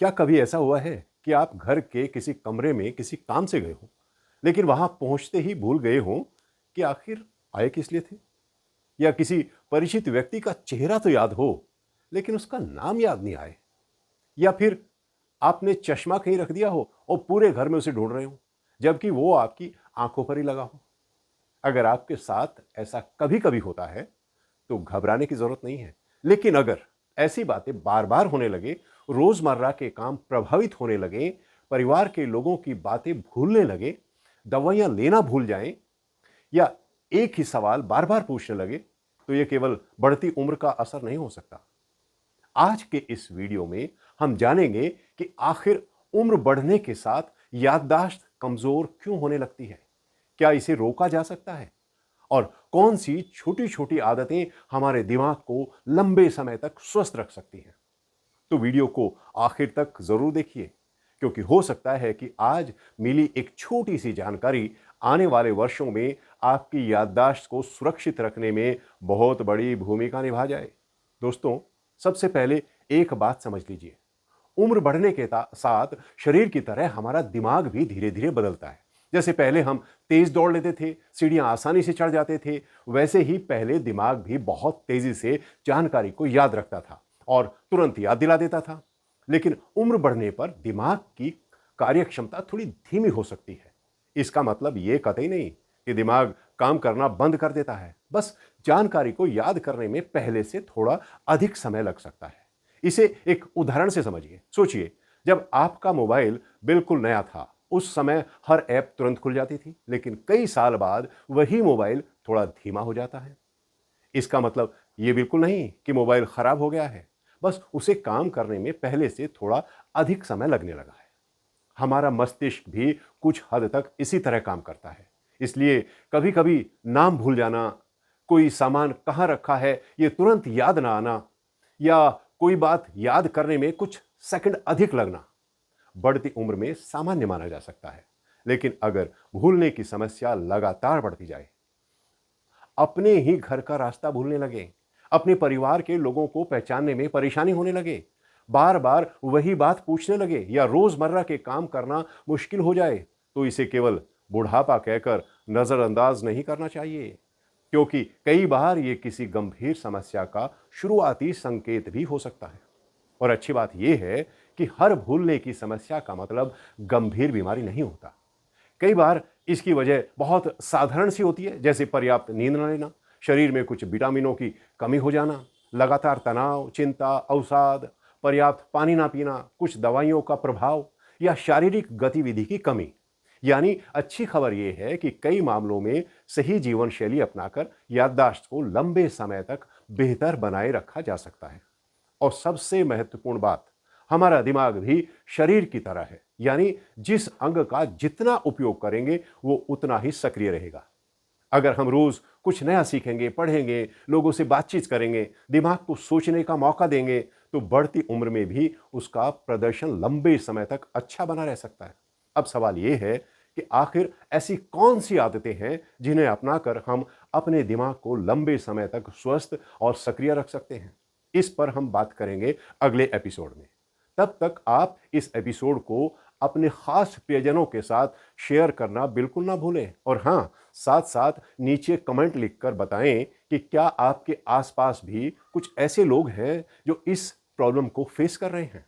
क्या कभी ऐसा हुआ है कि आप घर के किसी कमरे में किसी काम से गए हो, लेकिन वहां पहुंचते ही भूल गए हो कि आखिर आए किस लिए थे? या किसी परिचित व्यक्ति का चेहरा तो याद हो, लेकिन उसका नाम याद नहीं आए? या फिर आपने चश्मा कहीं रख दिया हो और पूरे घर में उसे ढूंढ रहे हो, जबकि वो आपकी आंखों पर ही लगा हो? अगर आपके साथ ऐसा कभी कभी होता है तो घबराने की जरूरत नहीं है। लेकिन अगर ऐसी बातें बार बार होने लगे, रोजमर्रा के काम प्रभावित होने लगे, परिवार के लोगों की बातें भूलने लगे, दवाइयां लेना भूल जाएं, या एक ही सवाल बार बार पूछने लगे, तो यह केवल बढ़ती उम्र का असर नहीं हो सकता। आज के इस वीडियो में हम जानेंगे कि आखिर उम्र बढ़ने के साथ याददाश्त कमजोर क्यों होने लगती है, क्या इसे रोका जा सकता है, और कौन सी छोटी छोटी आदतें हमारे दिमाग को लंबे समय तक स्वस्थ रख सकती हैं। तो वीडियो को आखिर तक जरूर देखिए, क्योंकि हो सकता है कि आज मिली एक छोटी सी जानकारी आने वाले वर्षों में आपकी याददाश्त को सुरक्षित रखने में बहुत बड़ी भूमिका निभा जाए। दोस्तों, सबसे पहले एक बात समझ लीजिए, उम्र बढ़ने के साथ शरीर की तरह हमारा दिमाग भी धीरे धीरे बदलता है। जैसे पहले हम तेज दौड़ लेते थे, सीढ़ियां आसानी से चढ़ जाते थे, वैसे ही पहले दिमाग भी बहुत तेजी से जानकारी को याद रखता था और तुरंत याद दिला देता था। लेकिन उम्र बढ़ने पर दिमाग की कार्यक्षमता थोड़ी धीमी हो सकती है। इसका मतलब ये कतई नहीं कि दिमाग काम करना बंद कर देता है, बस जानकारी को याद करने में पहले से थोड़ा अधिक समय लग सकता है। इसे एक उदाहरण से समझिए। सोचिए, जब आपका मोबाइल बिल्कुल नया था, उस समय हर ऐप तुरंत खुल जाती थी, लेकिन कई साल बाद वही मोबाइल थोड़ा धीमा हो जाता है। इसका मतलब यह बिल्कुल नहीं कि मोबाइल खराब हो गया है, बस उसे काम करने में पहले से थोड़ा अधिक समय लगने लगा है। हमारा मस्तिष्क भी कुछ हद तक इसी तरह काम करता है। इसलिए कभी कभी नाम भूल जाना, कोई सामान कहां रखा है ये तुरंत याद ना आना, या कोई बात याद करने में कुछ सेकंड अधिक लगना बढ़ती उम्र में सामान्य माना जा सकता है। लेकिन अगर भूलने की समस्या लगातार बढ़ती जाए, अपने ही घर का रास्ता भूलने लगे, अपने परिवार के लोगों को पहचानने में परेशानी होने लगे, बार बार वही बात पूछने लगे, या रोजमर्रा के काम करना मुश्किल हो जाए, तो इसे केवल बुढ़ापा कहकर नजरअंदाज नहीं करना चाहिए, क्योंकि कई बार ये किसी गंभीर समस्या का शुरुआती संकेत भी हो सकता है। और अच्छी बात यह है कि हर भूलने की समस्या का मतलब गंभीर बीमारी नहीं होता। कई बार इसकी वजह बहुत साधारण सी होती है, जैसे पर्याप्त नींद न लेना, शरीर में कुछ विटामिनों की कमी हो जाना, लगातार तनाव, चिंता, अवसाद, पर्याप्त पानी ना पीना, कुछ दवाइयों का प्रभाव, या शारीरिक गतिविधि की कमी। यानी अच्छी खबर यह है कि कई मामलों में सही जीवन शैली अपनाकर याददाश्त को लंबे समय तक बेहतर बनाए रखा जा सकता है। और सबसे महत्वपूर्ण बात, हमारा दिमाग भी शरीर की तरह है, यानी जिस अंग का जितना उपयोग करेंगे वो उतना ही सक्रिय रहेगा। अगर हम रोज कुछ नया सीखेंगे, पढ़ेंगे, लोगों से बातचीत करेंगे, दिमाग को सोचने का मौका देंगे, तो बढ़ती उम्र में भी उसका प्रदर्शन लंबे समय तक अच्छा बना रह सकता है। अब सवाल यह है कि आखिर ऐसी कौन सी आदतें हैं जिन्हें अपनाकर हम अपने दिमाग को लंबे समय तक स्वस्थ और सक्रिय रख सकते हैं। इस पर हम बात करेंगे अगले एपिसोड में। तब तक आप इस एपिसोड को अपने खास प्रियजनों के साथ शेयर करना बिल्कुल ना भूलें, और हाँ, साथ साथ नीचे कमेंट लिखकर बताएं कि क्या आपके आसपास भी कुछ ऐसे लोग हैं जो इस प्रॉब्लम को फेस कर रहे हैं।